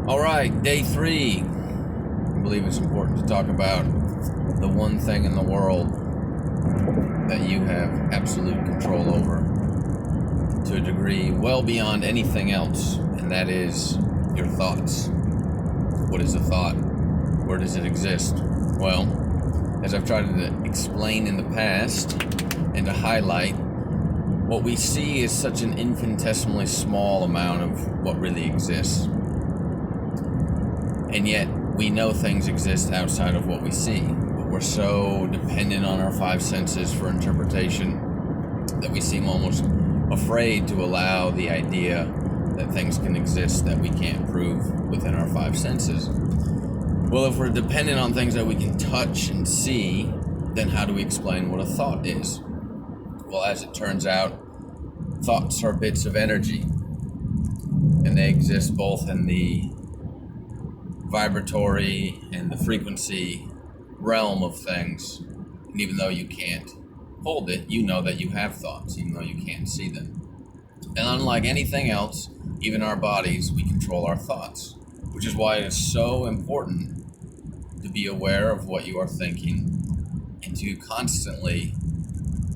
All right, day 3. I believe it's important to talk about the one thing in the world that you have absolute control over to a degree well beyond anything else, and that is your thoughts. What is a thought? Where does it exist? Well, as I've tried to explain in the past and to highlight, what we see is such an infinitesimally small amount of what really exists. And yet, we know things exist outside of what we see. But we're so dependent on our 5 senses for interpretation that we seem almost afraid to allow the idea that things can exist that we can't prove within our 5 senses. Well, if we're dependent on things that we can touch and see, then how do we explain what a thought is? Well, as it turns out, thoughts are bits of energy, and they exist both in the vibratory and the frequency realm of things. And even though you can't hold it, you know that you have thoughts, even though you can't see them. And unlike anything else, even our bodies, we control our thoughts, which is why it is so important to be aware of what you are thinking and to constantly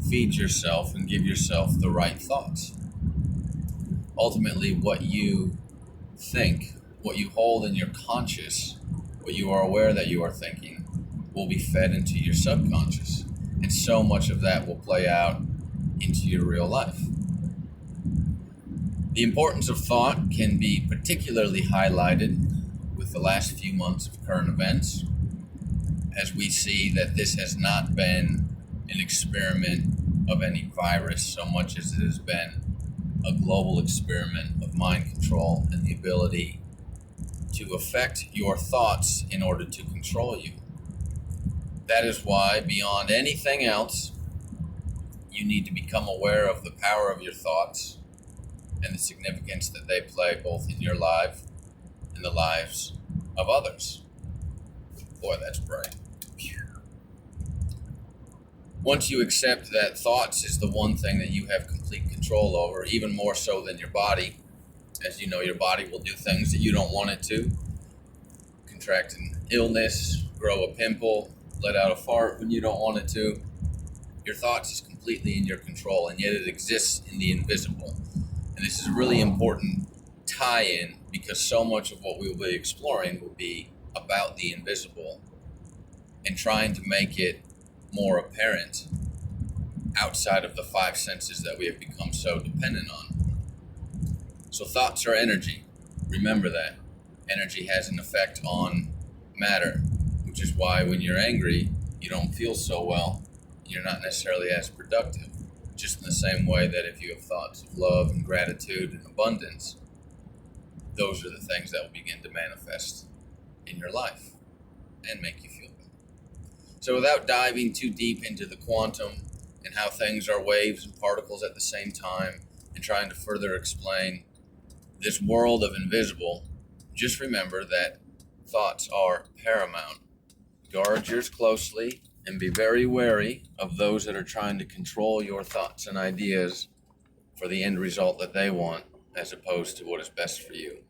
feed yourself and give yourself the right thoughts. Ultimately, what you think, what you hold in your conscious, what you are aware that you are thinking, will be fed into your subconscious. And so much of that will play out into your real life. The importance of thought can be particularly highlighted with the last few months of current events, as we see that this has not been an experiment of any virus so much as it has been a global experiment of mind control and the ability to affect your thoughts in order to control you. That is why, beyond anything else, you need to become aware of the power of your thoughts and the significance that they play both in your life and the lives of others. Boy, that's bright. Once you accept that thoughts is the one thing that you have complete control over, even more so than your body, as you know, your body will do things that you don't want it to. Contract an illness, grow a pimple, let out a fart when you don't want it to. Your thoughts is completely in your control, and yet it exists in the invisible. And this is a really important tie-in because so much of what we will be exploring will be about the invisible and trying to make it more apparent outside of the 5 senses that we have become so dependent on. So thoughts are energy. Remember that. Energy has an effect on matter, which is why when you're angry, you don't feel so well. You're not necessarily as productive. Just in the same way that if you have thoughts of love and gratitude and abundance, those are the things that will begin to manifest in your life and make you feel better. So without diving too deep into the quantum and how things are waves and particles at the same time and trying to further explain this world of invisible, just remember that thoughts are paramount. Guard yours closely and be very wary of those that are trying to control your thoughts and ideas for the end result that they want as opposed to what is best for you.